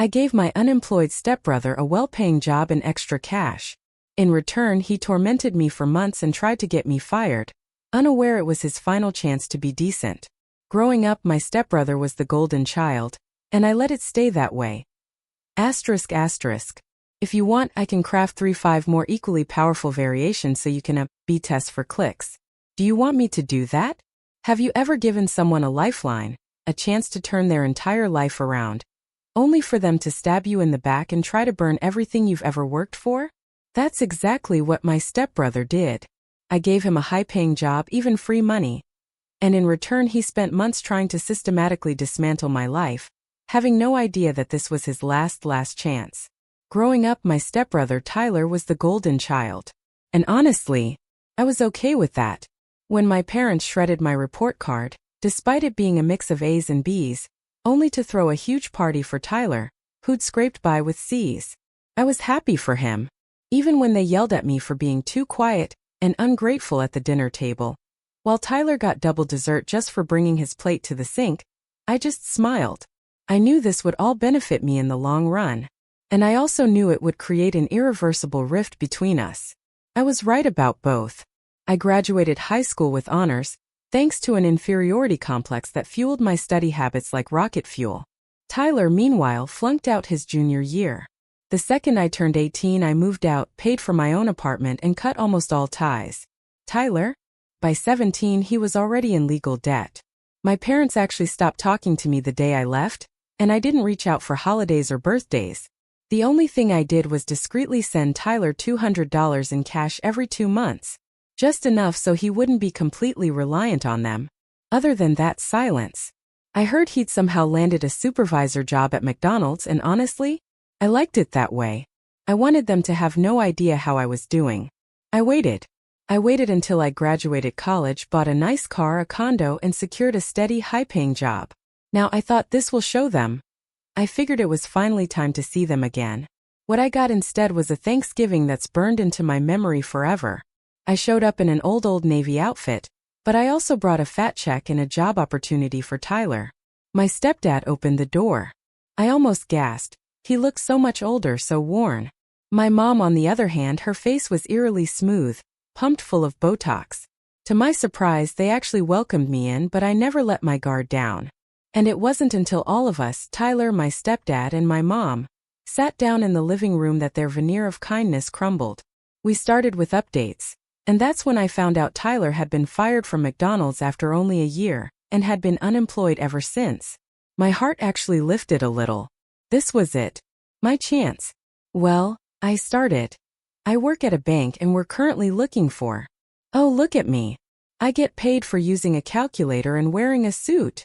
I gave my unemployed stepbrother a well-paying job and extra cash. In return, he tormented me for months and tried to get me fired, unaware it was his final chance to be decent. Growing up, my stepbrother was the golden child, and I let it stay that way. Asterisk asterisk. If you want, I can craft 3-5 more equally powerful variations so you can B-test for clicks. Do you want me to do that? Have you ever given someone a lifeline, a chance to turn their entire life around, only for them to stab you in the back and try to burn everything you've ever worked for? That's exactly what my stepbrother did. I gave him a high-paying job, even free money. And in return, he spent months trying to systematically dismantle my life, having no idea that this was his last chance. Growing up, my stepbrother Tyler was the golden child. And honestly, I was okay with that. When my parents shredded my report card, despite it being a mix of A's and B's, only to throw a huge party for Tyler, who'd scraped by with C's. I was happy for him. Even when they yelled at me for being too quiet and ungrateful at the dinner table, while Tyler got double dessert just for bringing his plate to the sink, I just smiled. I knew this would all benefit me in the long run. And I also knew it would create an irreversible rift between us. I was right about both. I graduated high school with honors, thanks to an inferiority complex that fueled my study habits like rocket fuel. Tyler, meanwhile, flunked out his junior year. The second I turned 18, I moved out, paid for my own apartment, and cut almost all ties. Tyler? By 17, he was already in legal debt. My parents actually stopped talking to me the day I left, and I didn't reach out for holidays or birthdays. The only thing I did was discreetly send Tyler $200 in cash every 2 months. Just enough so he wouldn't be completely reliant on them. Other than that, silence. I heard he'd somehow landed a supervisor job at McDonald's, and honestly, I liked it that way. I wanted them to have no idea how I was doing. I waited. I waited until I graduated college, bought a nice car, a condo, and secured a steady, high-paying job. Now I thought this will show them. I figured it was finally time to see them again. What I got instead was a Thanksgiving that's burned into my memory forever. I showed up in an old Navy outfit, but I also brought a fat check and a job opportunity for Tyler. My stepdad opened the door. I almost gasped. He looked so much older, so worn. My mom, on the other hand, her face was eerily smooth, pumped full of Botox. To my surprise, they actually welcomed me in, but I never let my guard down. And it wasn't until all of us, Tyler, my stepdad, and my mom, sat down in the living room that their veneer of kindness crumbled. We started with updates. And that's when I found out Tyler had been fired from McDonald's after only a year, and had been unemployed ever since. My heart actually lifted a little. This was it. My chance. Well, I started. I work at a bank and we're currently looking for. Oh, look at me. I get paid for using a calculator and wearing a suit.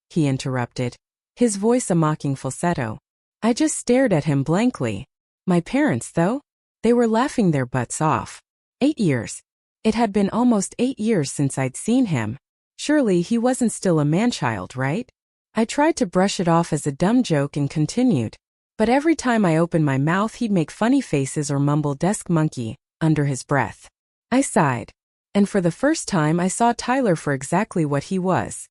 He interrupted, his voice a mocking falsetto. I just stared at him blankly. My parents, though? They were laughing their butts off. 8 years. It had been almost 8 years since I'd seen him. Surely he wasn't still a man-child, right? I tried to brush it off as a dumb joke and continued. But every time I opened my mouth, he'd make funny faces or mumble "desk monkey" under his breath. I sighed. And for the first time, I saw Tyler for exactly what he was.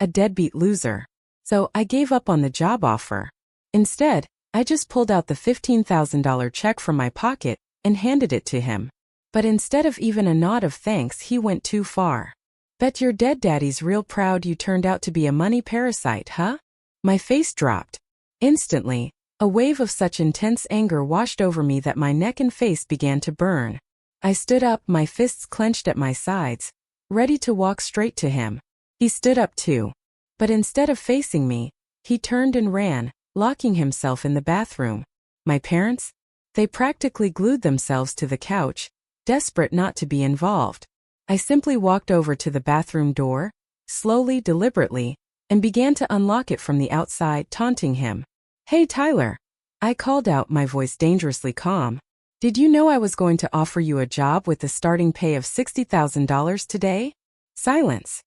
A deadbeat loser. So I gave up on the job offer. Instead, I just pulled out the $15,000 check from my pocket and handed it to him. But instead of even a nod of thanks, he went too far. Bet your dead daddy's real proud you turned out to be a money parasite, huh? My face dropped. Instantly, a wave of such intense anger washed over me that my neck and face began to burn. I stood up, my fists clenched at my sides, ready to walk straight to him. He stood up too. But instead of facing me, he turned and ran, locking himself in the bathroom. My parents? They practically glued themselves to the couch, desperate not to be involved. I simply walked over to the bathroom door, slowly, deliberately, and began to unlock it from the outside, taunting him. Hey, Tyler. I called out, my voice dangerously calm. Did you know I was going to offer you a job with a starting pay of $60,000 today? Silence.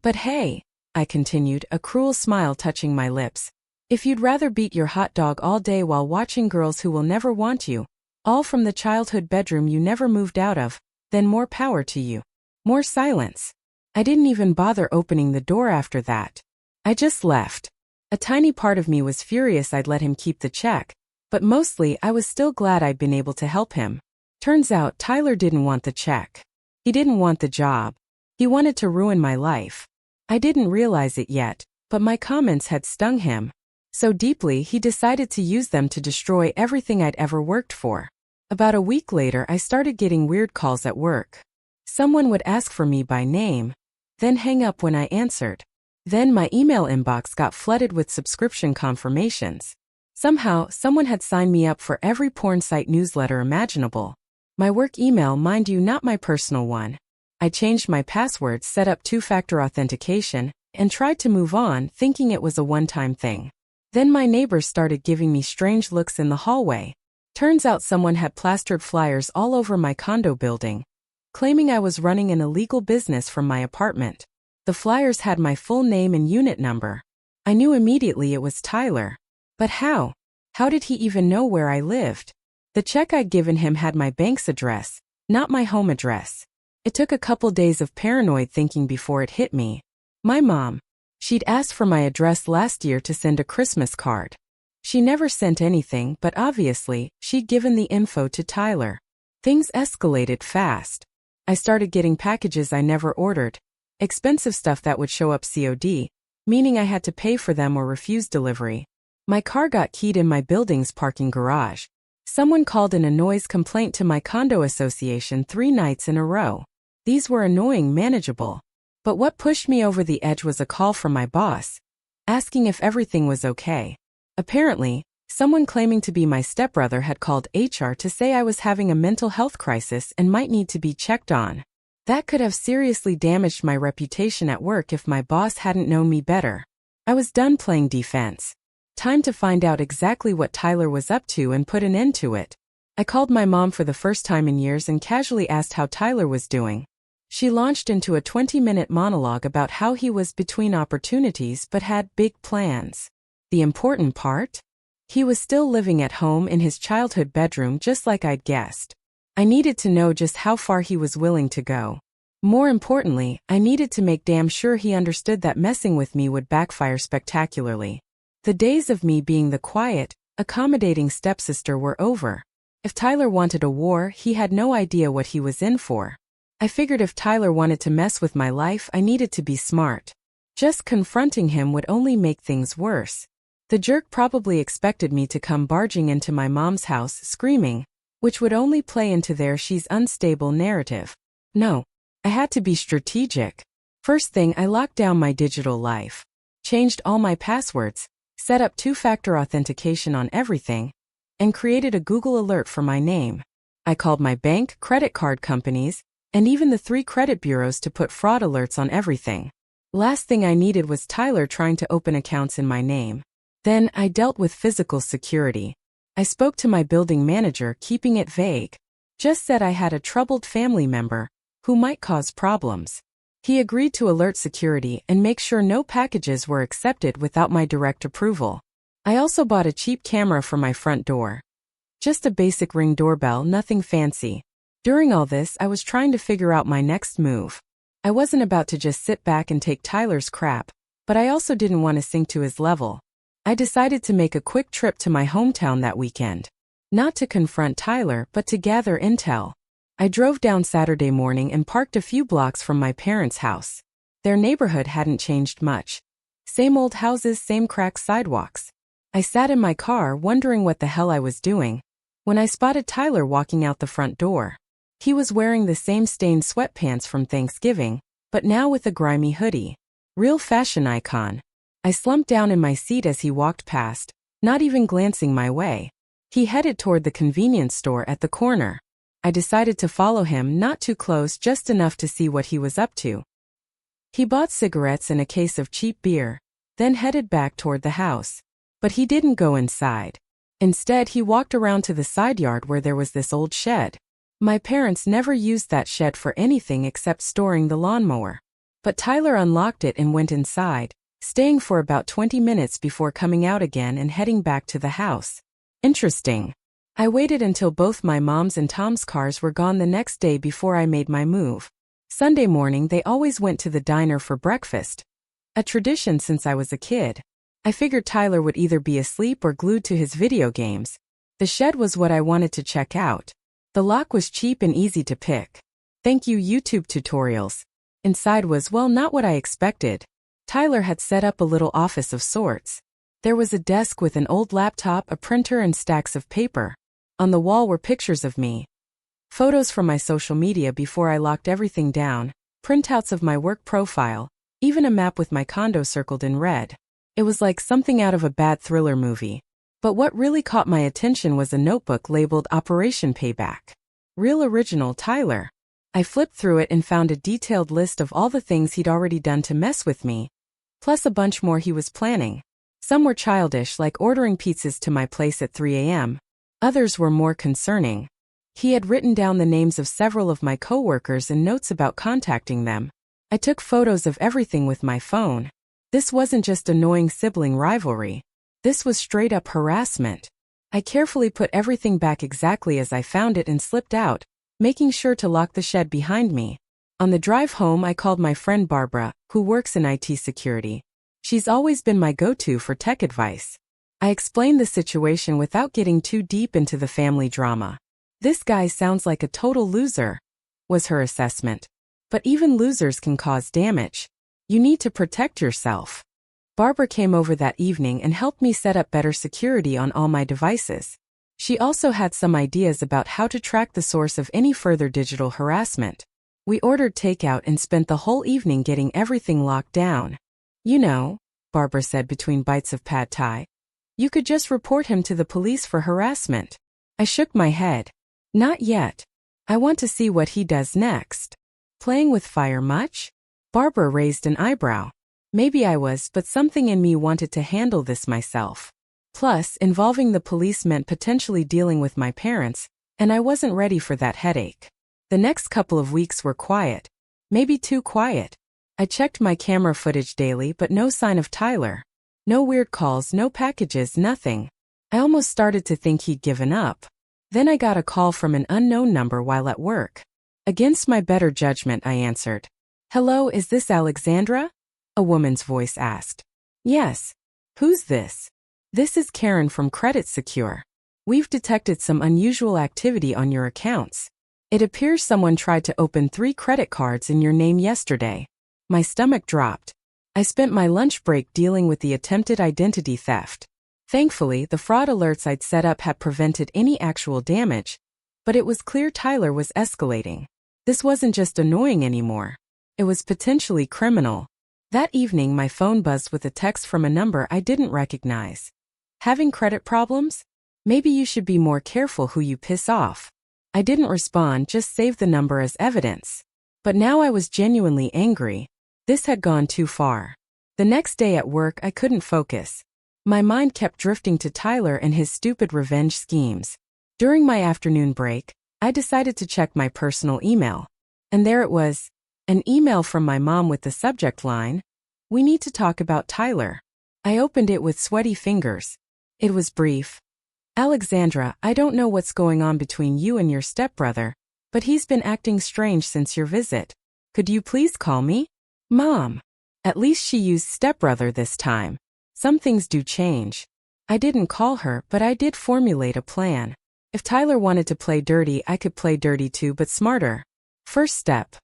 But hey, I continued, a cruel smile touching my lips. If you'd rather beat your hot dog all day while watching girls who will never want you, all from the childhood bedroom you never moved out of, then more power to you. More silence. I didn't even bother opening the door after that. I just left. A tiny part of me was furious I'd let him keep the check, but mostly I was still glad I'd been able to help him. Turns out Tyler didn't want the check. He didn't want the job. He wanted to ruin my life. I didn't realize it yet, but my comments had stung him so deeply he decided to use them to destroy everything I'd ever worked for. About a week later, I started getting weird calls at work. Someone would ask for me by name, then hang up when I answered. Then my email inbox got flooded with subscription confirmations. Somehow, someone had signed me up for every porn site newsletter imaginable. My work email, mind you, not my personal one. I changed my password, set up two-factor authentication, and tried to move on, thinking it was a one-time thing. Then my neighbors started giving me strange looks in the hallway. Turns out someone had plastered flyers all over my condo building, claiming I was running an illegal business from my apartment. The flyers had my full name and unit number. I knew immediately it was Tyler. But how? How did he even know where I lived? The check I'd given him had my bank's address, not my home address. It took a couple days of paranoid thinking before it hit me. My mom. She'd asked for my address last year to send a Christmas card. She never sent anything, but obviously, she'd given the info to Tyler. Things escalated fast. I started getting packages I never ordered. Expensive stuff that would show up COD, meaning I had to pay for them or refuse delivery. My car got keyed in my building's parking garage. Someone called in a noise complaint to my condo association 3 nights in a row. These were annoying, manageable. But what pushed me over the edge was a call from my boss, asking if everything was okay. Apparently, someone claiming to be my stepbrother had called HR to say I was having a mental health crisis and might need to be checked on. That could have seriously damaged my reputation at work if my boss hadn't known me better. I was done playing defense. Time to find out exactly what Tyler was up to and put an end to it. I called my mom for the first time in years and casually asked how Tyler was doing. She launched into a 20-minute monologue about how he was between opportunities but had big plans. The important part? He was still living at home in his childhood bedroom just like I'd guessed. I needed to know just how far he was willing to go. More importantly, I needed to make damn sure he understood that messing with me would backfire spectacularly. The days of me being the quiet, accommodating stepsister were over. If Tyler wanted a war, he had no idea what he was in for. I figured if Tyler wanted to mess with my life, I needed to be smart. Just confronting him would only make things worse. The jerk probably expected me to come barging into my mom's house screaming, which would only play into their she's unstable narrative. No, I had to be strategic. First thing, I locked down my digital life, changed all my passwords, set up two-factor authentication on everything, and created a Google alert for my name. I called my bank, credit card companies, and even the 3 credit bureaus to put fraud alerts on everything. Last thing I needed was Tyler trying to open accounts in my name. Then I dealt with physical security. I spoke to my building manager, keeping it vague. Just said I had a troubled family member who might cause problems. He agreed to alert security and make sure no packages were accepted without my direct approval. I also bought a cheap camera for my front door. Just a basic Ring doorbell, nothing fancy. During all this, I was trying to figure out my next move. I wasn't about to just sit back and take Tyler's crap, but I also didn't want to sink to his level. I decided to make a quick trip to my hometown that weekend. Not to confront Tyler, but to gather intel. I drove down Saturday morning and parked a few blocks from my parents' house. Their neighborhood hadn't changed much. Same old houses, same cracked sidewalks. I sat in my car wondering what the hell I was doing, when I spotted Tyler walking out the front door. He was wearing the same stained sweatpants from Thanksgiving, but now with a grimy hoodie. Real fashion icon. I slumped down in my seat as he walked past, not even glancing my way. He headed toward the convenience store at the corner. I decided to follow him, not too close, just enough to see what he was up to. He bought cigarettes and a case of cheap beer, then headed back toward the house. But he didn't go inside. Instead, he walked around to the side yard where there was this old shed. My parents never used that shed for anything except storing the lawnmower. But Tyler unlocked it and went inside, staying for about 20 minutes before coming out again and heading back to the house. Interesting. I waited until both my mom's and Tom's cars were gone the next day before I made my move. Sunday morning, they always went to the diner for breakfast. A tradition since I was a kid. I figured Tyler would either be asleep or glued to his video games. The shed was what I wanted to check out. The lock was cheap and easy to pick. Thank you YouTube tutorials. Inside was, well, not what I expected. Tyler had set up a little office of sorts. There was a desk with an old laptop, a printer, and stacks of paper. On the wall were pictures of me. Photos from my social media before I locked everything down, printouts of my work profile, even a map with my condo circled in red. It was like something out of a bad thriller movie. But what really caught my attention was a notebook labeled Operation Payback. Real original Tyler. I flipped through it and found a detailed list of all the things he'd already done to mess with me, plus a bunch more he was planning. Some were childish, like ordering pizzas to my place at 3 a.m. Others were more concerning. He had written down the names of several of my coworkers and notes about contacting them. I took photos of everything with my phone. This wasn't just annoying sibling rivalry. This was straight-up harassment. I carefully put everything back exactly as I found it and slipped out, making sure to lock the shed behind me. On the drive home, I called my friend Barbara, who works in IT security. She's always been my go-to for tech advice. I explained the situation without getting too deep into the family drama. This guy sounds like a total loser, was her assessment. But even losers can cause damage. You need to protect yourself. Barbara came over that evening and helped me set up better security on all my devices. She also had some ideas about how to track the source of any further digital harassment. We ordered takeout and spent the whole evening getting everything locked down. You know, Barbara said between bites of pad thai. You could just report him to the police for harassment. I shook my head. Not yet. I want to see what he does next. Playing with fire much? Barbara raised an eyebrow. Maybe I was, but something in me wanted to handle this myself. Plus, involving the police meant potentially dealing with my parents, and I wasn't ready for that headache. The next couple of weeks were quiet. Maybe too quiet. I checked my camera footage daily, but no sign of Tyler. No weird calls, no packages, nothing. I almost started to think he'd given up. Then I got a call from an unknown number while at work. Against my better judgment, I answered. Hello, is this Alexandra? A woman's voice asked. Yes. Who's this? This is Karen from Credit Secure. We've detected some unusual activity on your accounts. It appears someone tried to open 3 credit cards in your name yesterday. My stomach dropped. I spent my lunch break dealing with the attempted identity theft. Thankfully, the fraud alerts I'd set up had prevented any actual damage, but it was clear Tyler was escalating. This wasn't just annoying anymore. It was potentially criminal. That evening, my phone buzzed with a text from a number I didn't recognize. Having credit problems? Maybe you should be more careful who you piss off. I didn't respond, just saved the number as evidence. But now I was genuinely angry. This had gone too far. The next day at work, I couldn't focus. My mind kept drifting to Tyler and his stupid revenge schemes. During my afternoon break, I decided to check my personal email. And there it was. An email from my mom with the subject line, "We need to talk about Tyler." I opened it with sweaty fingers. It was brief. Alexandra, I don't know what's going on between you and your stepbrother, but he's been acting strange since your visit. Could you please call me? Mom. At least she used stepbrother this time. Some things do change. I didn't call her, but I did formulate a plan. If Tyler wanted to play dirty, I could play dirty too, but smarter. First step.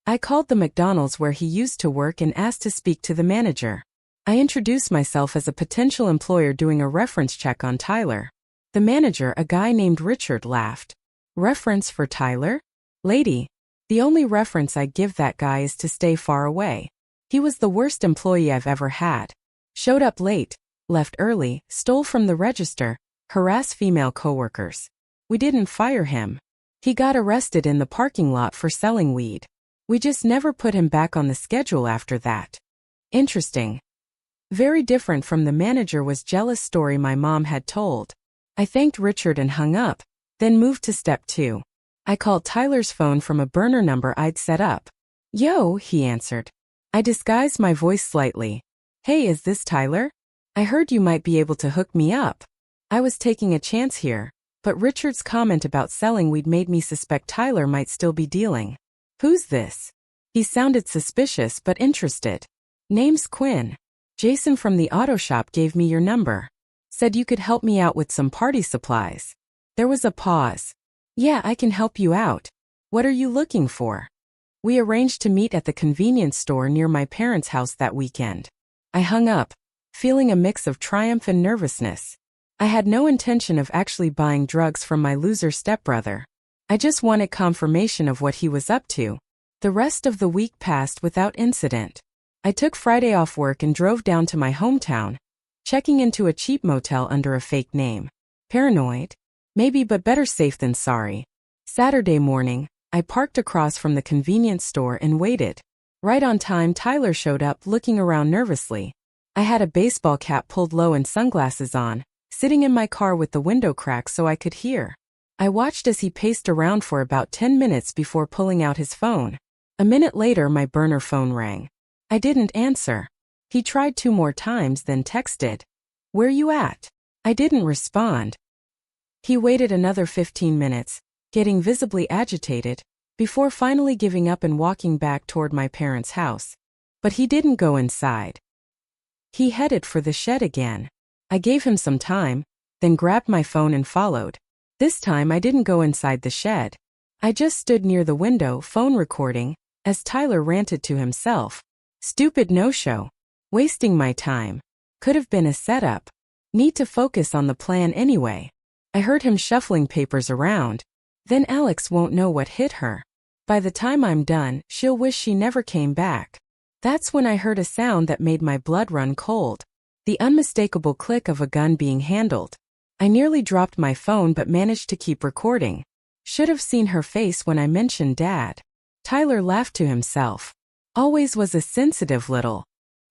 I called the McDonald's where he used to work and asked to speak to the manager. I introduced myself as a potential employer doing a reference check on Tyler. The manager, a guy named Richard, laughed. Reference for Tyler? Lady, the only reference I'd give that guy is to stay far away. He was the worst employee I've ever had. Showed up late, left early, stole from the register, harassed female coworkers. We didn't fire him. He got arrested in the parking lot for selling weed. We just never put him back on the schedule after that. Interesting. Very different from the manager was jealous story my mom had told. I thanked Richard and hung up, then moved to step 2. I called Tyler's phone from a burner number I'd set up. Yo, he answered. I disguised my voice slightly. Hey, is this Tyler? I heard you might be able to hook me up. I was taking a chance here, but Richard's comment about selling weed made me suspect Tyler might still be dealing. Who's this? He sounded suspicious but interested. Name's Quinn. Jason from the auto shop gave me your number. Said you could help me out with some party supplies. There was a pause. Yeah, I can help you out. What are you looking for? We arranged to meet at the convenience store near my parents' house that weekend. I hung up, feeling a mix of triumph and nervousness. I had no intention of actually buying drugs from my loser stepbrother. I just wanted confirmation of what he was up to. The rest of the week passed without incident. I took Friday off work and drove down to my hometown, checking into a cheap motel under a fake name. Paranoid? Maybe, but better safe than sorry. Saturday morning, I parked across from the convenience store and waited. Right on time, Tyler showed up looking around nervously. I had a baseball cap pulled low and sunglasses on, sitting in my car with the window cracked so I could hear. I watched as he paced around for about 10 minutes before pulling out his phone. A minute later, my burner phone rang. I didn't answer. He tried 2 more times, then texted, "Where you at?" I didn't respond. He waited another 15 minutes, getting visibly agitated, before finally giving up and walking back toward my parents' house. But he didn't go inside. He headed for the shed again. I gave him some time, then grabbed my phone and followed. This time I didn't go inside the shed. I just stood near the window, phone recording, as Tyler ranted to himself. Stupid no-show. Wasting my time. Could have been a setup. Need to focus on the plan anyway. I heard him shuffling papers around. Then Alex won't know what hit her. By the time I'm done, she'll wish she never came back. That's when I heard a sound that made my blood run cold. The unmistakable click of a gun being handled. I nearly dropped my phone but managed to keep recording. Should have seen her face when I mentioned Dad. Tyler laughed to himself. Always was a sensitive little.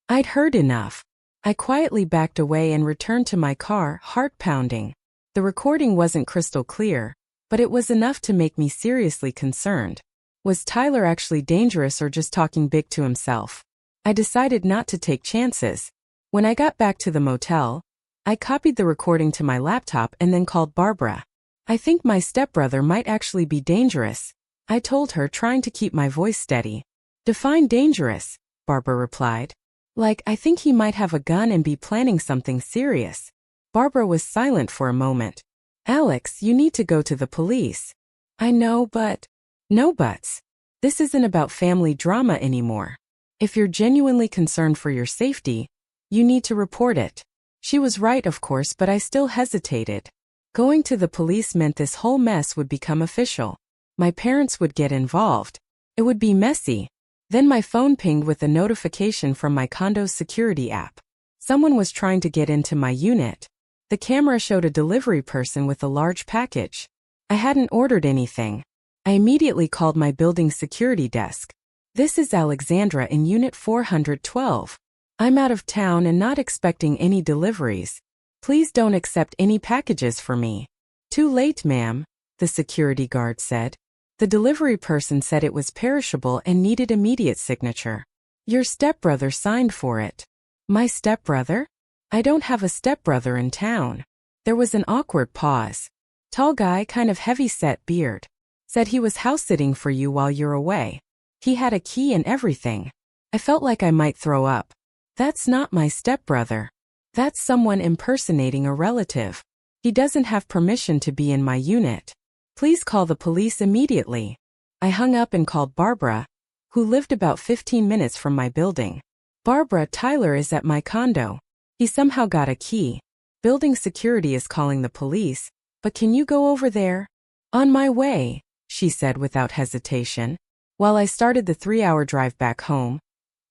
I'd heard enough. I quietly backed away and returned to my car, heart pounding. The recording wasn't crystal clear, but it was enough to make me seriously concerned. Was Tyler actually dangerous or just talking big to himself? I decided not to take chances. When I got back to the motel, I copied the recording to my laptop and then called Barbara. I think my stepbrother might actually be dangerous, I told her, trying to keep my voice steady. Define dangerous, Barbara replied. Like, I think he might have a gun and be planning something serious. Barbara was silent for a moment. Alex, you need to go to the police. I know, but... No buts. This isn't about family drama anymore. If you're genuinely concerned for your safety, you need to report it. She was right, of course, but I still hesitated. Going to the police meant this whole mess would become official. My parents would get involved. It would be messy. Then my phone pinged with a notification from my condo's security app. Someone was trying to get into my unit. The camera showed a delivery person with a large package. I hadn't ordered anything. I immediately called my building's security desk. This is Alexandra in Unit 412. I'm out of town and not expecting any deliveries. Please don't accept any packages for me. Too late, ma'am, the security guard said. The delivery person said it was perishable and needed immediate signature. Your stepbrother signed for it. My stepbrother? I don't have a stepbrother in town. There was an awkward pause. Tall guy, kind of heavy-set beard. Said he was house-sitting for you while you're away. He had a key and everything. I felt like I might throw up. That's not my stepbrother. That's someone impersonating a relative. He doesn't have permission to be in my unit. Please call the police immediately. I hung up and called Barbara, who lived about 15 minutes from my building. Barbara, Tyler is at my condo. He somehow got a key. Building security is calling the police, but can you go over there? On my way, she said without hesitation. While I started the 3-hour drive back home,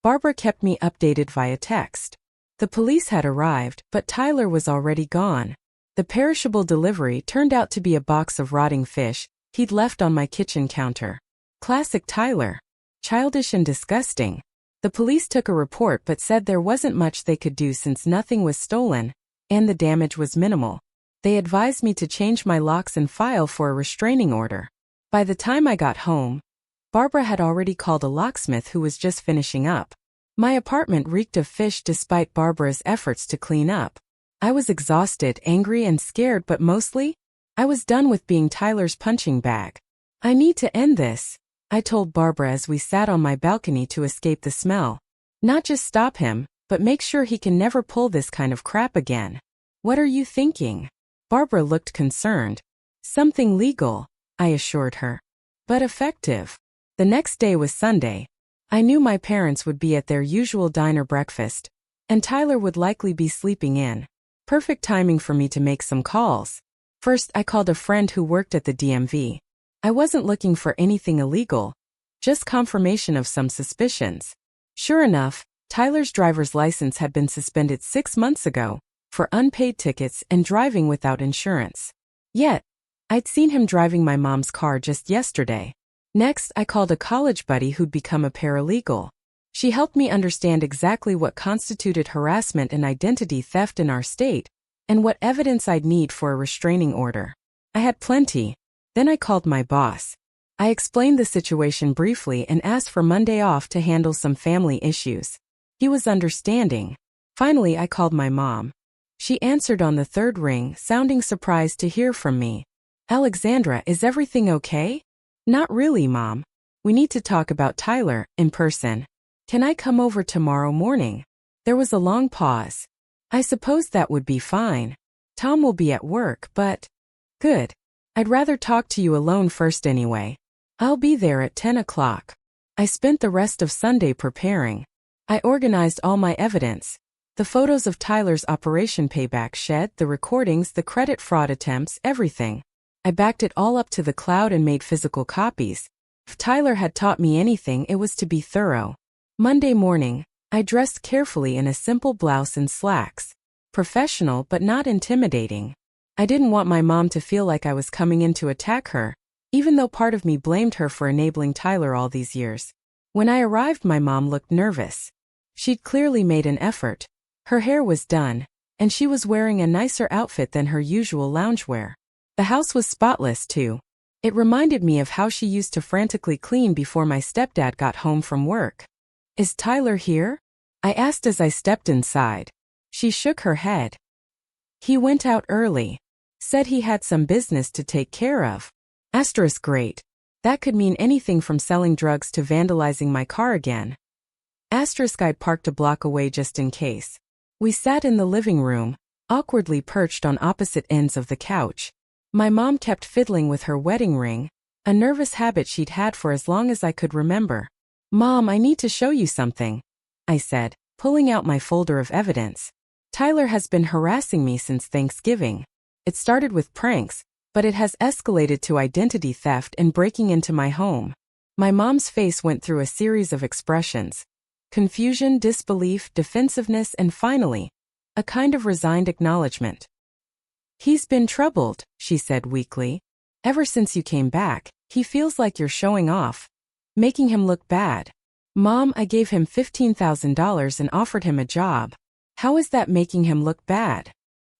Barbara kept me updated via text. The police had arrived, but Tyler was already gone. The perishable delivery turned out to be a box of rotting fish he'd left on my kitchen counter. Classic Tyler. Childish and disgusting. The police took a report but said there wasn't much they could do since nothing was stolen, and the damage was minimal. They advised me to change my locks and file for a restraining order. By the time I got home, Barbara had already called a locksmith who was just finishing up. My apartment reeked of fish despite Barbara's efforts to clean up. I was exhausted, angry, and scared, but mostly, I was done with being Tyler's punching bag. I need to end this, I told Barbara as we sat on my balcony to escape the smell. Not just stop him, but make sure he can never pull this kind of crap again. What are you thinking? Barbara looked concerned. Something legal, I assured her. But effective. The next day was Sunday. I knew my parents would be at their usual diner breakfast, and Tyler would likely be sleeping in. Perfect timing for me to make some calls. First, I called a friend who worked at the DMV. I wasn't looking for anything illegal, just confirmation of some suspicions. Sure enough, Tyler's driver's license had been suspended 6 months ago for unpaid tickets and driving without insurance. Yet, I'd seen him driving my mom's car just yesterday. Next, I called a college buddy who'd become a paralegal. She helped me understand exactly what constituted harassment and identity theft in our state, and what evidence I'd need for a restraining order. I had plenty. Then I called my boss. I explained the situation briefly and asked for Monday off to handle some family issues. He was understanding. Finally, I called my mom. She answered on the third ring, sounding surprised to hear from me. Alexandra, is everything okay? Not really, Mom. We need to talk about Tyler, in person. Can I come over tomorrow morning? There was a long pause. I suppose that would be fine. Tom will be at work, but... Good. I'd rather talk to you alone first anyway. I'll be there at 10 o'clock. I spent the rest of Sunday preparing. I organized all my evidence. The photos of Tyler's Operation Payback shed, the recordings, the credit fraud attempts, everything. I backed it all up to the cloud and made physical copies. If Tyler had taught me anything, it was to be thorough. Monday morning, I dressed carefully in a simple blouse and slacks. Professional but not intimidating. I didn't want my mom to feel like I was coming in to attack her, even though part of me blamed her for enabling Tyler all these years. When I arrived, my mom looked nervous. She'd clearly made an effort. Her hair was done, and she was wearing a nicer outfit than her usual loungewear. The house was spotless, too. It reminded me of how she used to frantically clean before my stepdad got home from work. Is Tyler here? I asked as I stepped inside. She shook her head. He went out early. Said he had some business to take care of. Great. That could mean anything from selling drugs to vandalizing my car again. I'd parked a block away just in case. We sat in the living room, awkwardly perched on opposite ends of the couch. My mom kept fiddling with her wedding ring, a nervous habit she'd had for as long as I could remember. Mom, I need to show you something, I said, pulling out my folder of evidence. Tyler has been harassing me since Thanksgiving. It started with pranks, but it has escalated to identity theft and breaking into my home. My mom's face went through a series of expressions. Confusion, disbelief, defensiveness, and finally, a kind of resigned acknowledgement. He's been troubled, she said weakly. Ever since you came back, he feels like you're showing off, making him look bad. Mom, I gave him $15,000 and offered him a job. How is that making him look bad?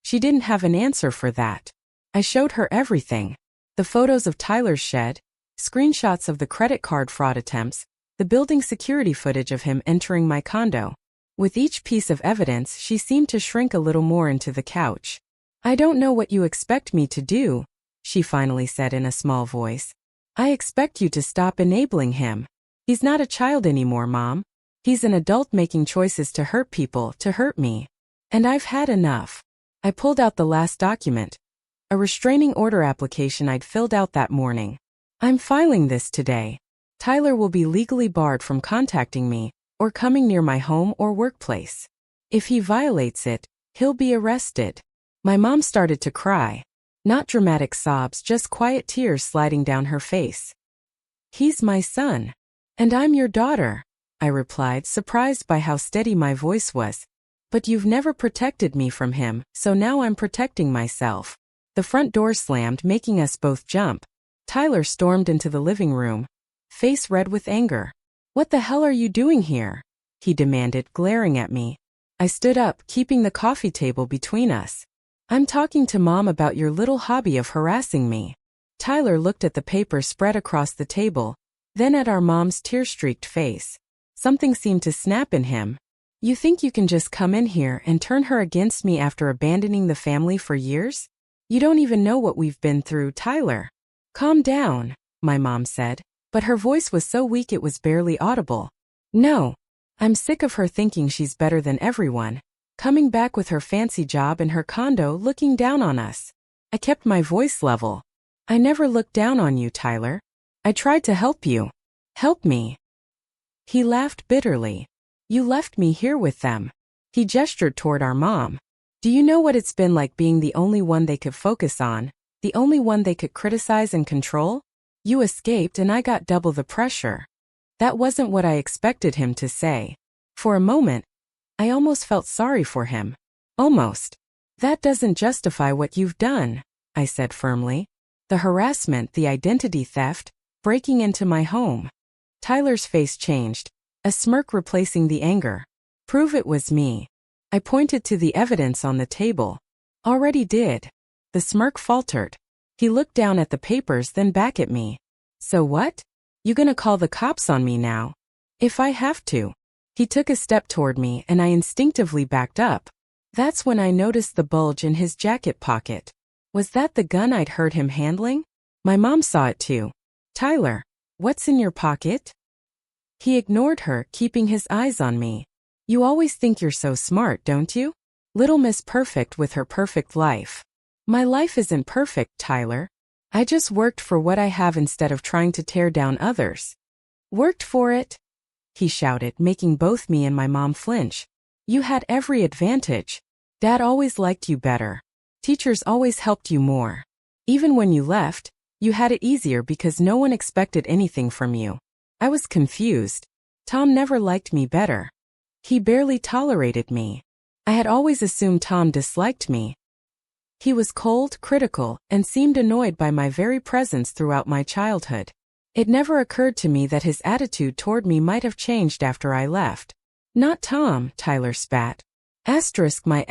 She didn't have an answer for that. I showed her everything. The photos of Tyler's shed, screenshots of the credit card fraud attempts, the building security footage of him entering my condo. With each piece of evidence, she seemed to shrink a little more into the couch. I don't know what you expect me to do, she finally said in a small voice. I expect you to stop enabling him. He's not a child anymore, Mom. He's an adult making choices to hurt people, to hurt me. And I've had enough. I pulled out the last document. A restraining order application I'd filled out that morning. I'm filing this today. Tyler will be legally barred from contacting me, or coming near my home or workplace. If he violates it, he'll be arrested. My mom started to cry. Not dramatic sobs, just quiet tears sliding down her face. He's my son. And I'm your daughter, I replied, surprised by how steady my voice was. But you've never protected me from him, so now I'm protecting myself. The front door slammed, making us both jump. Tyler stormed into the living room, face red with anger. What the hell are you doing here? He demanded, glaring at me. I stood up, keeping the coffee table between us. I'm talking to Mom about your little hobby of harassing me. Tyler looked at the paper spread across the table, then at our mom's tear-streaked face. Something seemed to snap in him. You think you can just come in here and turn her against me after abandoning the family for years? You don't even know what we've been through, Tyler. Calm down, my mom said, but her voice was so weak it was barely audible. No, I'm sick of her thinking she's better than everyone, coming back with her fancy job and her condo looking down on us. I kept my voice level. I never looked down on you, Tyler. I tried to help you. Help me. He laughed bitterly. You left me here with them. He gestured toward our mom. Do you know what it's been like being the only one they could focus on, the only one they could criticize and control? You escaped and I got double the pressure. That wasn't what I expected him to say. For a moment, I almost felt sorry for him. Almost. That doesn't justify what you've done, I said firmly. The harassment, the identity theft, breaking into my home. Tyler's face changed, a smirk replacing the anger. Prove it was me. I pointed to the evidence on the table. Already did. The smirk faltered. He looked down at the papers, then back at me. So what? You gonna call the cops on me now? If I have to. He took a step toward me and I instinctively backed up. That's when I noticed the bulge in his jacket pocket. Was that the gun I'd heard him handling? My mom saw it too. Tyler, what's in your pocket? He ignored her, keeping his eyes on me. You always think you're so smart, don't you? Little Miss Perfect with her perfect life. My life isn't perfect, Tyler. I just worked for what I have instead of trying to tear down others. Worked for it? He shouted, making both me and my mom flinch. You had every advantage. Dad always liked you better. Teachers always helped you more. Even when you left, you had it easier because no one expected anything from you. I was confused. Tom never liked me better. He barely tolerated me. I had always assumed Tom disliked me. He was cold, critical, and seemed annoyed by my very presence throughout my childhood. It never occurred to me that his attitude toward me might have changed after I left. Not Tom, Tyler spat. My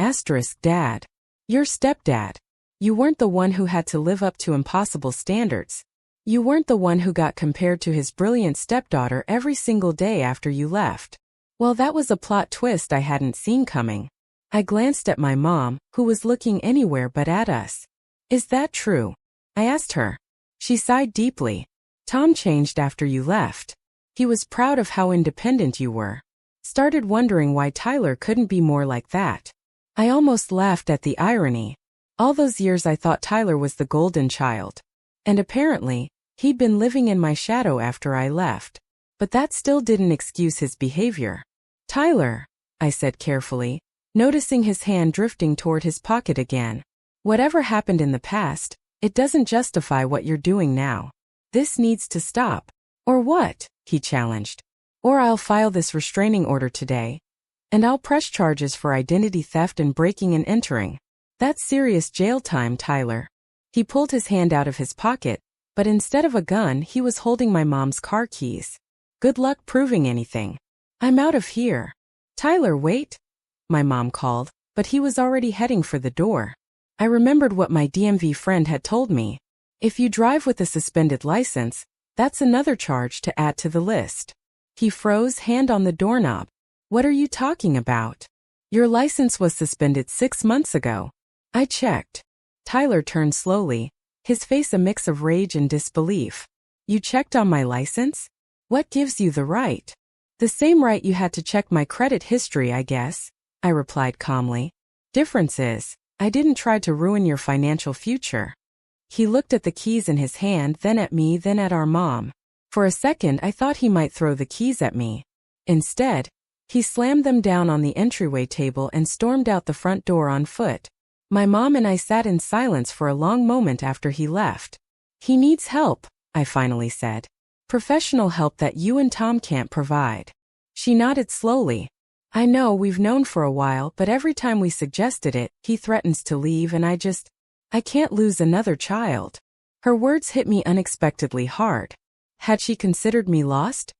dad. Your stepdad. You weren't the one who had to live up to impossible standards. You weren't the one who got compared to his brilliant stepdaughter every single day after you left. Well, that was a plot twist I hadn't seen coming. I glanced at my mom, who was looking anywhere but at us. Is that true? I asked her. She sighed deeply. Tom changed after you left. He was proud of how independent you were. Started wondering why Tyler couldn't be more like that. I almost laughed at the irony. All those years I thought Tyler was the golden child. And apparently, he'd been living in my shadow after I left. But that still didn't excuse his behavior. Tyler, I said carefully, noticing his hand drifting toward his pocket again. Whatever happened in the past, it doesn't justify what you're doing now. This needs to stop. Or what? He challenged. Or I'll file this restraining order today. And I'll press charges for identity theft and breaking and entering. That's serious jail time, Tyler. He pulled his hand out of his pocket, but instead of a gun, he was holding my mom's car keys. Good luck proving anything. I'm out of here. Tyler, wait. My mom called, but he was already heading for the door. I remembered what my DMV friend had told me. If you drive with a suspended license, that's another charge to add to the list. He froze, hand on the doorknob. What are you talking about? Your license was suspended 6 months ago. I checked. Tyler turned slowly, his face a mix of rage and disbelief. You checked on my license? What gives you the right? The same right you had to check my credit history, I guess, I replied calmly. Difference is, I didn't try to ruin your financial future. He looked at the keys in his hand, then at me, then at our mom. For a second I thought he might throw the keys at me. Instead, he slammed them down on the entryway table and stormed out the front door on foot. My mom and I sat in silence for a long moment after he left. He needs help, I finally said. Professional help that you and Tom can't provide. She nodded slowly. I know we've known for a while, but every time we suggested it, he threatens to leave and I can't lose another child. Her words hit me unexpectedly hard. Had she considered me lost?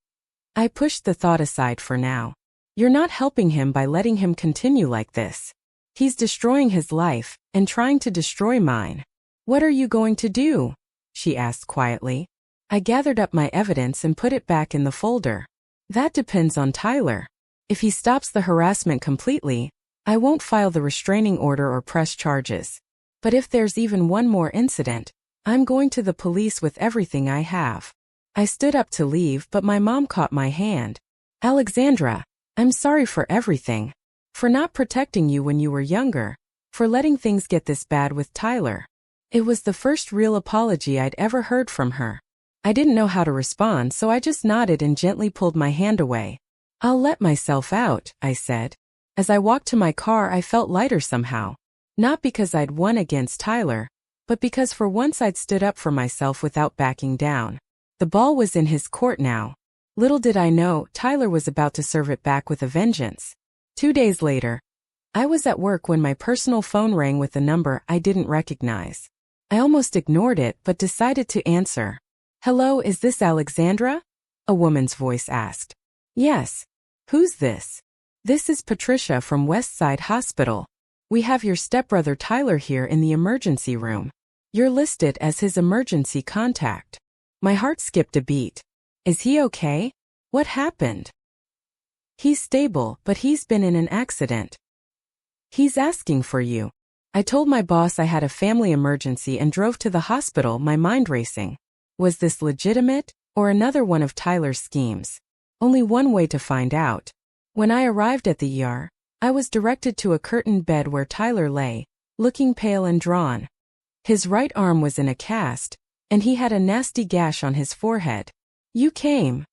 I pushed the thought aside for now. You're not helping him by letting him continue like this. He's destroying his life, and trying to destroy mine. What are you going to do? She asked quietly. I gathered up my evidence and put it back in the folder. That depends on Tyler. If he stops the harassment completely, I won't file the restraining order or press charges. But if there's even one more incident, I'm going to the police with everything I have. I stood up to leave, but my mom caught my hand. Alexandra, I'm sorry for everything. For not protecting you when you were younger. For letting things get this bad with Tyler. It was the first real apology I'd ever heard from her. I didn't know how to respond, so I just nodded and gently pulled my hand away. I'll let myself out, I said. As I walked to my car, I felt lighter somehow. Not because I'd won against Tyler, but because for once I'd stood up for myself without backing down. The ball was in his court now. Little did I know, Tyler was about to serve it back with a vengeance. 2 days later, I was at work when my personal phone rang with a number I didn't recognize. I almost ignored it but decided to answer. Hello, is this Alexandra? A woman's voice asked. Yes. Who's this? This is Patricia from Westside Hospital. We have your stepbrother Tyler here in the emergency room. You're listed as his emergency contact. My heart skipped a beat. Is he okay? What happened? He's stable, but he's been in an accident. He's asking for you. I told my boss I had a family emergency and drove to the hospital, my mind racing. Was this legitimate, or another one of Tyler's schemes? Only one way to find out. When I arrived at the ER, I was directed to a curtained bed where Tyler lay, looking pale and drawn. His right arm was in a cast, and he had a nasty gash on his forehead. You came,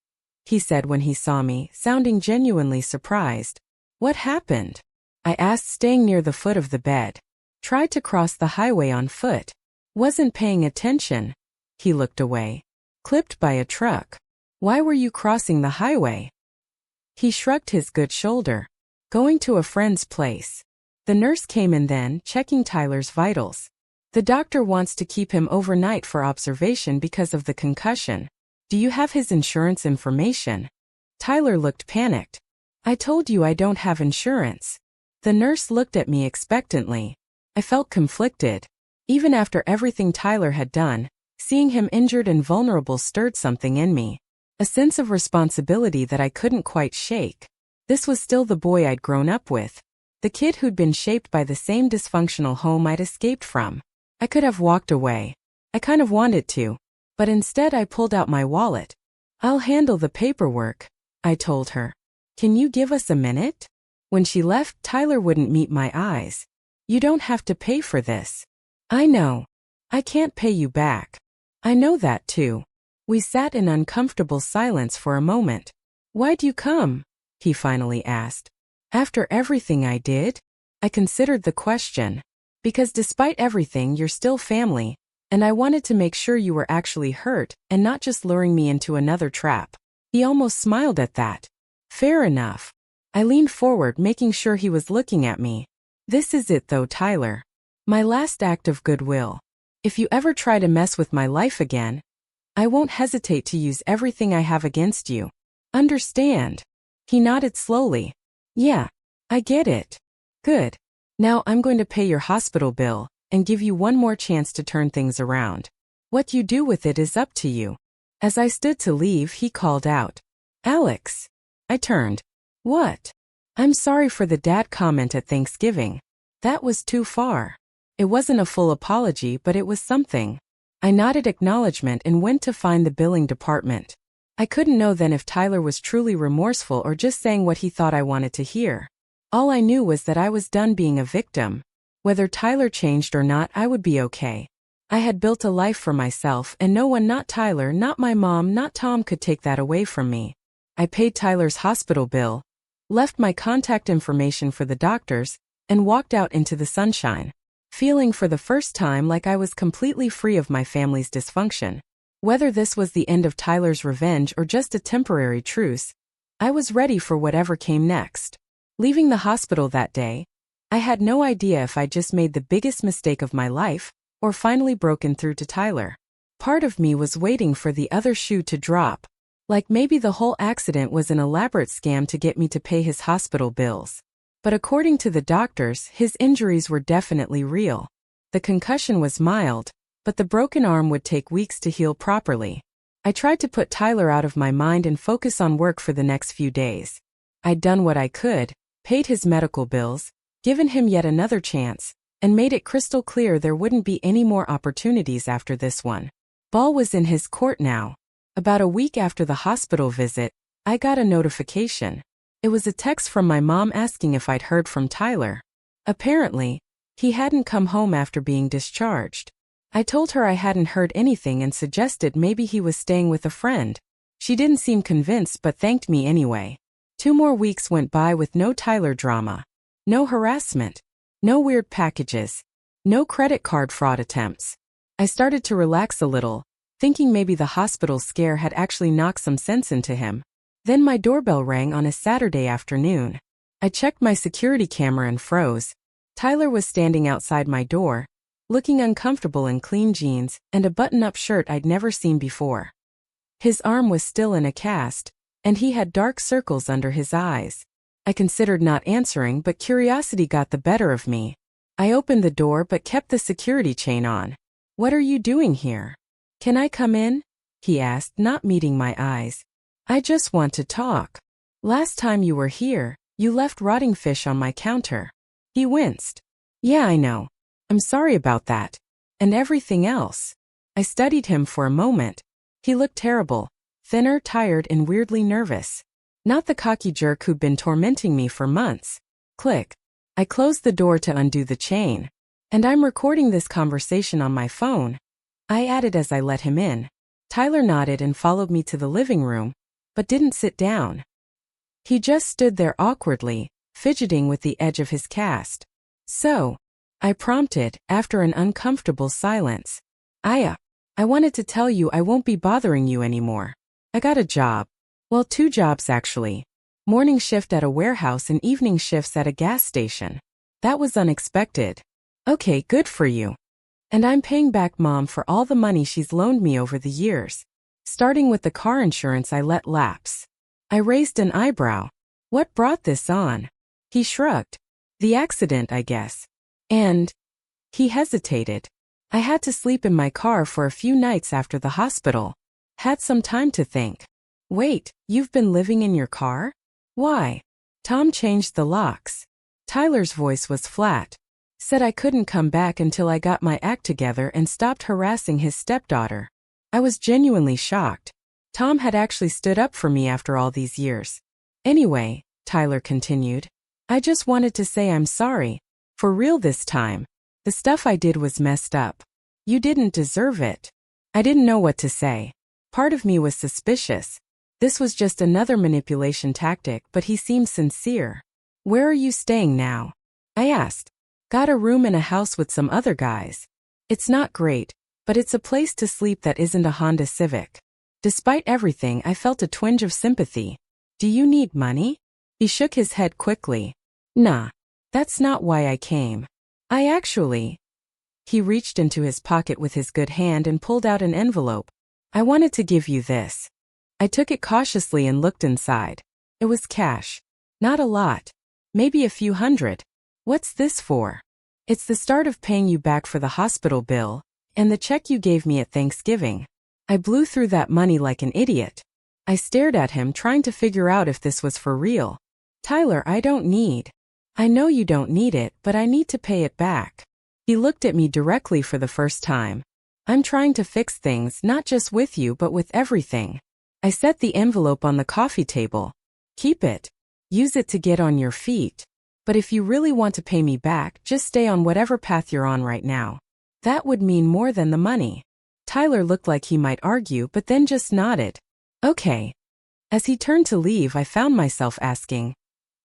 he said when he saw me, sounding genuinely surprised. What happened? I asked, staying near the foot of the bed. Tried to cross the highway on foot. Wasn't paying attention. He looked away. Clipped by a truck. Why were you crossing the highway? He shrugged his good shoulder. Going to a friend's place. The nurse came in then, checking Tyler's vitals. The doctor wants to keep him overnight for observation because of the concussion. Do you have his insurance information? Tyler looked panicked. I told you I don't have insurance. The nurse looked at me expectantly. I felt conflicted. Even after everything Tyler had done, seeing him injured and vulnerable stirred something in me. A sense of responsibility that I couldn't quite shake. This was still the boy I'd grown up with. The kid who'd been shaped by the same dysfunctional home I'd escaped from. I could have walked away. I kind of wanted to. But instead I pulled out my wallet. I'll handle the paperwork, I told her. Can you give us a minute? When she left, Tyler wouldn't meet my eyes. You don't have to pay for this. I know. I can't pay you back. I know that too. We sat in uncomfortable silence for a moment. Why'd you come? He finally asked. After everything I did? I considered the question. Because despite everything, you're still family, and I wanted to make sure you were actually hurt and not just luring me into another trap. He almost smiled at that. Fair enough. I leaned forward, making sure he was looking at me. This is it though, Tyler. My last act of goodwill. If you ever try to mess with my life again, I won't hesitate to use everything I have against you. Understand? He nodded slowly. Yeah, I get it. Good. Now I'm going to pay your hospital bill and give you one more chance to turn things around. What you do with it is up to you. As I stood to leave, he called out. Alex. I turned. What? I'm sorry for the dad comment at Thanksgiving. That was too far. It wasn't a full apology, but it was something. I nodded acknowledgement and went to find the billing department. I couldn't know then if Tyler was truly remorseful or just saying what he thought I wanted to hear. All I knew was that I was done being a victim. Whether Tyler changed or not, I would be okay. I had built a life for myself, and no one, not Tyler, not my mom, not Tom, could take that away from me. I paid Tyler's hospital bill, left my contact information for the doctors, and walked out into the sunshine, feeling for the first time like I was completely free of my family's dysfunction. Whether this was the end of Tyler's revenge or just a temporary truce, I was ready for whatever came next. Leaving the hospital that day, I had no idea if I'd just made the biggest mistake of my life, or finally broken through to Tyler. Part of me was waiting for the other shoe to drop, like maybe the whole accident was an elaborate scam to get me to pay his hospital bills. But according to the doctors, his injuries were definitely real. The concussion was mild, but the broken arm would take weeks to heal properly. I tried to put Tyler out of my mind and focus on work for the next few days. I'd done what I could, paid his medical bills, given him yet another chance, and made it crystal clear there wouldn't be any more opportunities after this one. Ball was in his court now. About a week after the hospital visit, I got a notification. It was a text from my mom asking if I'd heard from Tyler. Apparently, he hadn't come home after being discharged. I told her I hadn't heard anything and suggested maybe he was staying with a friend. She didn't seem convinced but thanked me anyway. 2 more weeks went by with no Tyler drama. No harassment. No weird packages. No credit card fraud attempts. I started to relax a little, thinking maybe the hospital scare had actually knocked some sense into him. Then my doorbell rang on a Saturday afternoon. I checked my security camera and froze. Tyler was standing outside my door, looking uncomfortable in clean jeans and a button-up shirt I'd never seen before. His arm was still in a cast, and he had dark circles under his eyes. I considered not answering, but curiosity got the better of me. I opened the door but kept the security chain on. "What are you doing here? Can I come in?" he asked, not meeting my eyes. "I just want to talk. Last time you were here, you left rotting fish on my counter." He winced. "Yeah, I know. I'm sorry about that. And everything else." I studied him for a moment. He looked terrible, thinner, tired, and weirdly nervous. Not the cocky jerk who'd been tormenting me for months. Click. I closed the door to undo the chain. "And I'm recording this conversation on my phone," I added as I let him in. Tyler nodded and followed me to the living room, but didn't sit down. He just stood there awkwardly, fidgeting with the edge of his cast. "So," I prompted, after an uncomfortable silence. I wanted to tell you I won't be bothering you anymore. I got a job. Well, 2 jobs actually. Morning shift at a warehouse and evening shifts at a gas station. That was unexpected." "Okay, good for you. And I'm paying back Mom for all the money she's loaned me over the years. Starting with the car insurance I let lapse." I raised an eyebrow. "What brought this on?" He shrugged. "The accident, I guess. And..." He hesitated. "I had to sleep in my car for a few nights after the hospital. Had some time to think." "Wait, you've been living in your car? Why?" "Tom changed the locks." Tyler's voice was flat. "Said I couldn't come back until I got my act together and stopped harassing his stepdaughter." I was genuinely shocked. Tom had actually stood up for me after all these years. "Anyway," Tyler continued, "I just wanted to say I'm sorry. For real this time. The stuff I did was messed up. You didn't deserve it." I didn't know what to say. Part of me was suspicious. This was just another manipulation tactic, but he seemed sincere. "Where are you staying now?" I asked. "Got a room in a house with some other guys. It's not great, but it's a place to sleep that isn't a Honda Civic." Despite everything, I felt a twinge of sympathy. "Do you need money?" He shook his head quickly. "Nah. That's not why I came. I actually..." He reached into his pocket with his good hand and pulled out an envelope. "I wanted to give you this." I took it cautiously and looked inside. It was cash. Not a lot. Maybe a few hundred. "What's this for?" "It's the start of paying you back for the hospital bill, and the check you gave me at Thanksgiving." I blew through that money like an idiot. I stared at him, trying to figure out if this was for real. "Tyler, I don't need..." "I know you don't need it, but I need to pay it back." He looked at me directly for the first time. "I'm trying to fix things, not just with you but with everything." I set the envelope on the coffee table. "Keep it. Use it to get on your feet. But if you really want to pay me back, just stay on whatever path you're on right now. That would mean more than the money." Tyler looked like he might argue, but then just nodded. "Okay." As he turned to leave, I found myself asking,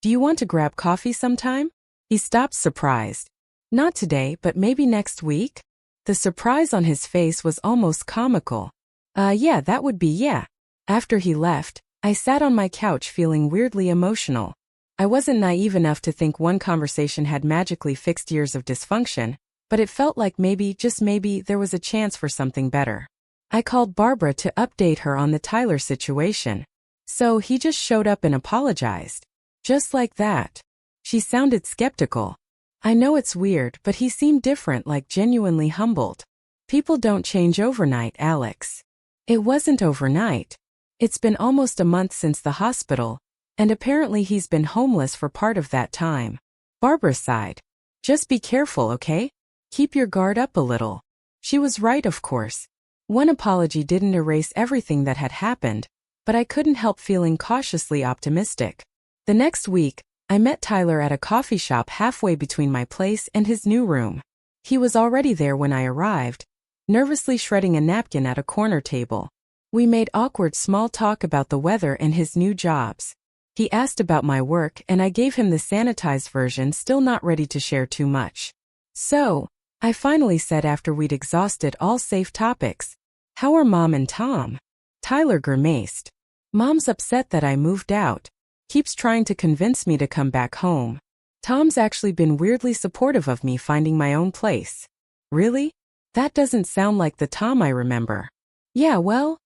"Do you want to grab coffee sometime?" He stopped, surprised. "Not today, but maybe next week?" The surprise on his face was almost comical. Yeah, that would be yeah." After he left, I sat on my couch feeling weirdly emotional. I wasn't naive enough to think one conversation had magically fixed years of dysfunction, but it felt like maybe, just maybe, there was a chance for something better. I called Barbara to update her on the Tyler situation. So he just showed up and apologized. Just like that. She sounded skeptical. I know it's weird, but he seemed different, like genuinely humbled. People don't change overnight, Alex. It wasn't overnight. It's been almost a month since the hospital, and apparently he's been homeless for part of that time. Barbara sighed. Just be careful, okay? Keep your guard up a little. She was right, of course. One apology didn't erase everything that had happened, but I couldn't help feeling cautiously optimistic. The next week, I met Tyler at a coffee shop halfway between my place and his new room. He was already there when I arrived, nervously shredding a napkin at a corner table. We made awkward small talk about the weather and his new jobs. He asked about my work and I gave him the sanitized version, still not ready to share too much. So, I finally said after we'd exhausted all safe topics, "How are Mom and Tom?" Tyler grimaced. "Mom's upset that I moved out. Keeps trying to convince me to come back home. Tom's actually been weirdly supportive of me finding my own place." "Really? That doesn't sound like the Tom I remember." "Yeah, well,"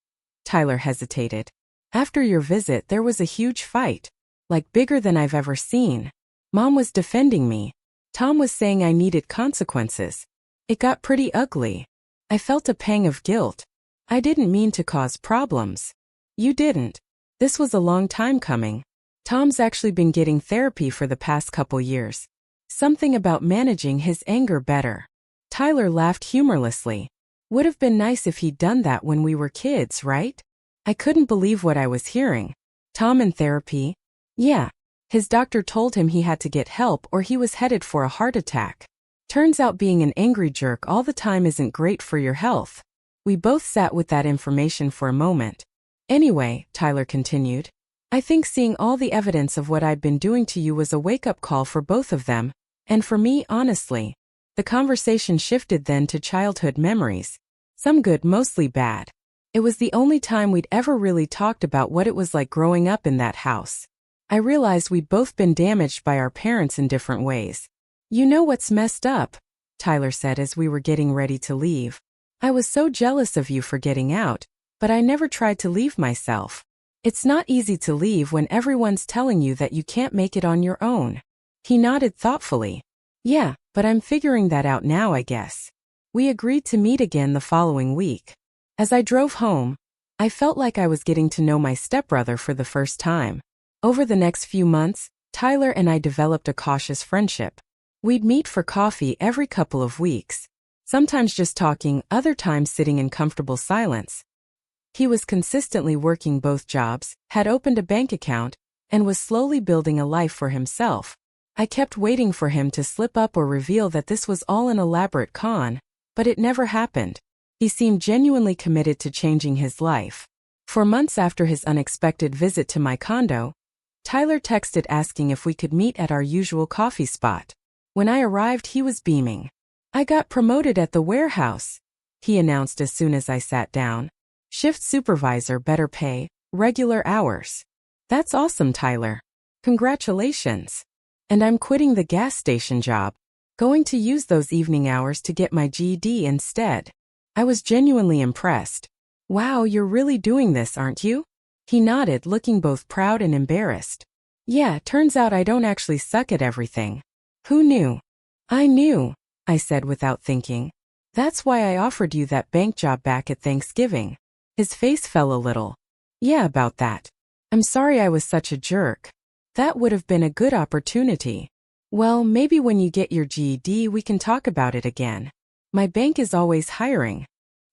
Tyler hesitated. "After your visit there was a huge fight. Like bigger than I've ever seen. Mom was defending me. Tom was saying I needed consequences. It got pretty ugly. I felt a pang of guilt. I didn't mean to cause problems." "You didn't. This was a long time coming. Tom's actually been getting therapy for the past couple years. Something about managing his anger better." Tyler laughed humorlessly. "Would have been nice if he'd done that when we were kids, right?" I couldn't believe what I was hearing. "Tom in therapy?" "Yeah. His doctor told him he had to get help or he was headed for a heart attack. Turns out being an angry jerk all the time isn't great for your health." We both sat with that information for a moment. "Anyway," Tyler continued, "I think seeing all the evidence of what I'd been doing to you was a wake-up call for both of them, and for me, honestly." The conversation shifted then to childhood memories. Some good, mostly bad. It was the only time we'd ever really talked about what it was like growing up in that house. I realized we'd both been damaged by our parents in different ways. "You know what's messed up?" Tyler said as we were getting ready to leave. "I was so jealous of you for getting out, but I never tried to leave myself. It's not easy to leave when everyone's telling you that you can't make it on your own." He nodded thoughtfully. "Yeah, but I'm figuring that out now, I guess." We agreed to meet again the following week. As I drove home, I felt like I was getting to know my stepbrother for the first time. Over the next few months, Tyler and I developed a cautious friendship. We'd meet for coffee every couple of weeks, sometimes just talking, other times sitting in comfortable silence. He was consistently working both jobs, had opened a bank account, and was slowly building a life for himself. I kept waiting for him to slip up or reveal that this was all an elaborate con, but it never happened. He seemed genuinely committed to changing his life. For months after his unexpected visit to my condo, Tyler texted asking if we could meet at our usual coffee spot. When I arrived, he was beaming. "I got promoted at the warehouse," he announced as soon as I sat down. "Shift supervisor, better pay, regular hours." "That's awesome, Tyler. Congratulations." "And I'm quitting the gas station job. Going to use those evening hours to get my GED instead." I was genuinely impressed. "Wow, you're really doing this, aren't you?" He nodded, looking both proud and embarrassed. "Yeah, turns out I don't actually suck at everything." "Who knew?" "I knew," I said without thinking. "That's why I offered you that bank job back at Thanksgiving." His face fell a little. "Yeah, about that. I'm sorry I was such a jerk. That would have been a good opportunity." "Well, maybe when you get your GED we can talk about it again. My bank is always hiring."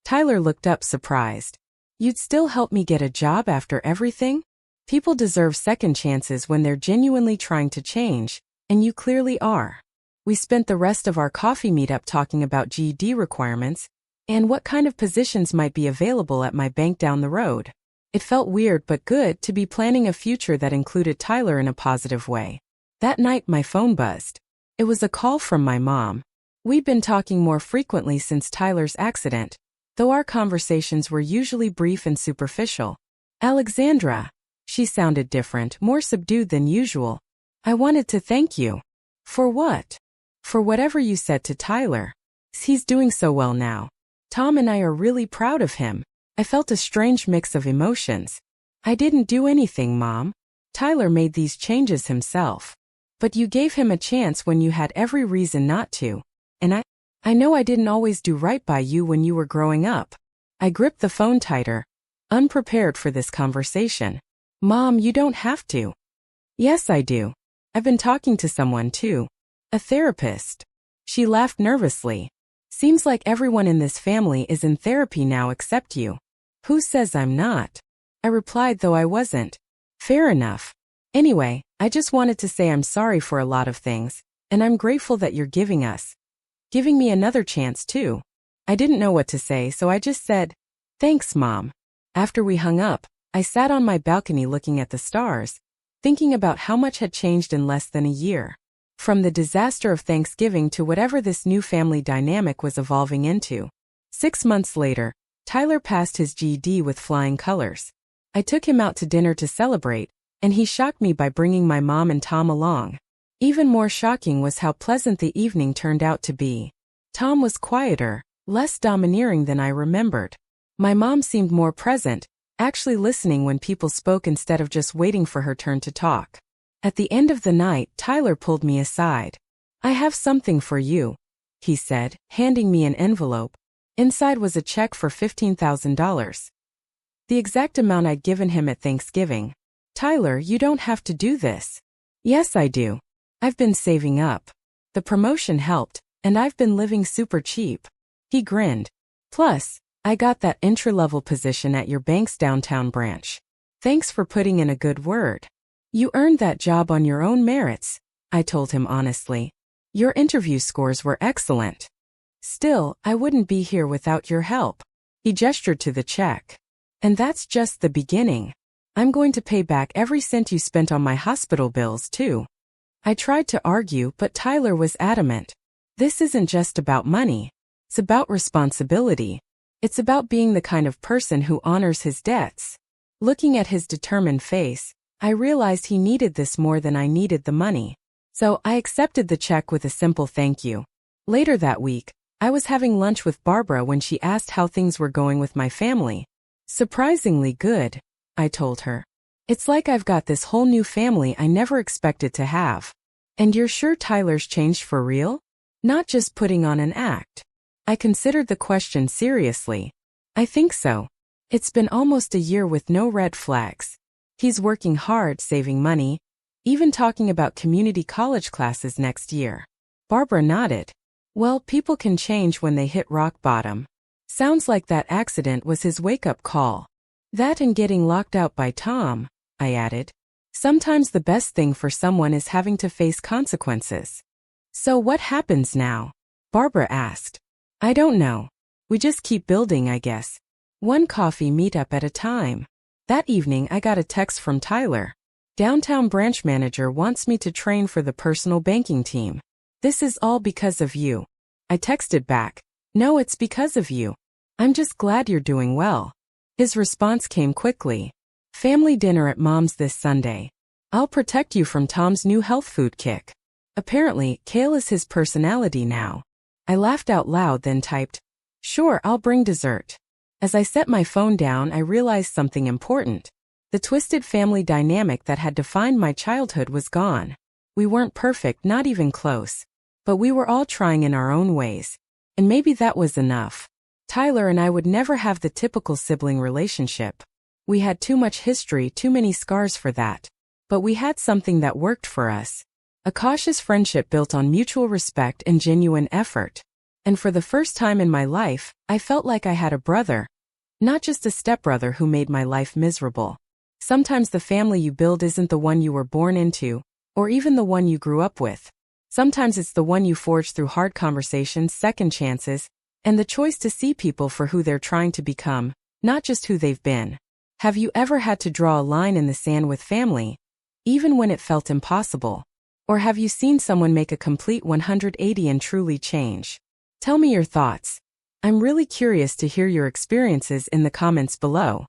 Tyler looked up surprised. "You'd still help me get a job after everything? People deserve second chances when they're genuinely trying to change, and you clearly are." We spent the rest of our coffee meetup talking about GED requirements and what kind of positions might be available at my bank down the road. It felt weird but good to be planning a future that included Tyler in a positive way. That night my phone buzzed. It was a call from my mom. We'd been talking more frequently since Tyler's accident, though our conversations were usually brief and superficial. "Alexandra." She sounded different, more subdued than usual. "I wanted to thank you." "For what?" "For whatever you said to Tyler. He's doing so well now. Tom and I are really proud of him." I felt a strange mix of emotions. "I didn't do anything, Mom. Tyler made these changes himself. But you gave him a chance when you had every reason not to. And I know I didn't always do right by you when you were growing up." I gripped the phone tighter, unprepared for this conversation. "Mom, you don't have to." "Yes, I do. I've been talking to someone too. A therapist." She laughed nervously. "Seems like everyone in this family is in therapy now except you." "Who says I'm not?" I replied, though I wasn't. "Fair enough. Anyway, I just wanted to say I'm sorry for a lot of things, and I'm grateful that you're giving me another chance too. I didn't know what to say, so I just said, thanks, Mom. After we hung up, I sat on my balcony looking at the stars, thinking about how much had changed in less than a year. From the disaster of Thanksgiving to whatever this new family dynamic was evolving into. 6 months later, Tyler passed his GED with flying colors. I took him out to dinner to celebrate, and he shocked me by bringing my mom and Tom along. Even more shocking was how pleasant the evening turned out to be. Tom was quieter, less domineering than I remembered. My mom seemed more present, actually listening when people spoke instead of just waiting for her turn to talk. At the end of the night, Tyler pulled me aside. I have something for you, he said, handing me an envelope. Inside was a check for $15,000. The exact amount I'd given him at Thanksgiving. Tyler, you don't have to do this. Yes, I do. I've been saving up. The promotion helped, and I've been living super cheap. He grinned. Plus, I got that entry-level position at your bank's downtown branch. Thanks for putting in a good word. You earned that job on your own merits, I told him honestly. Your interview scores were excellent. Still, I wouldn't be here without your help. He gestured to the check. And that's just the beginning. I'm going to pay back every cent you spent on my hospital bills, too. I tried to argue, but Tyler was adamant. This isn't just about money. It's about responsibility. It's about being the kind of person who honors his debts. Looking at his determined face, I realized he needed this more than I needed the money. So I accepted the check with a simple thank you. Later that week, I was having lunch with Barbara when she asked how things were going with my family. Surprisingly good, I told her. It's like I've got this whole new family I never expected to have. And you're sure Tyler's changed for real? Not just putting on an act. I considered the question seriously. I think so. It's been almost a year with no red flags. He's working hard, saving money, even talking about community college classes next year. Barbara nodded. Well, people can change when they hit rock bottom. Sounds like that accident was his wake-up call. That and getting locked out by Tom, I added. Sometimes the best thing for someone is having to face consequences. So what happens now? Barbara asked. I don't know. We just keep building, I guess. One coffee meetup at a time. That evening I got a text from Tyler. Downtown branch manager wants me to train for the personal banking team. This is all because of you. I texted back. No, it's because of you. I'm just glad you're doing well. His response came quickly. Family dinner at Mom's this Sunday. I'll protect you from Tom's new health food kick. Apparently, kale is his personality now. I laughed out loud, then typed, Sure, I'll bring dessert. As I set my phone down, I realized something important. The twisted family dynamic that had defined my childhood was gone. We weren't perfect, not even close. But we were all trying in our own ways. And maybe that was enough. Tyler and I would never have the typical sibling relationship. We had too much history, too many scars for that. But we had something that worked for us. A cautious friendship built on mutual respect and genuine effort. And for the first time in my life, I felt like I had a brother. Not just a stepbrother who made my life miserable. Sometimes the family you build isn't the one you were born into, or even the one you grew up with. Sometimes it's the one you forge through hard conversations, second chances, and the choice to see people for who they're trying to become, not just who they've been. Have you ever had to draw a line in the sand with family, even when it felt impossible? Or have you seen someone make a complete 180 and truly change? Tell me your thoughts. I'm really curious to hear your experiences in the comments below.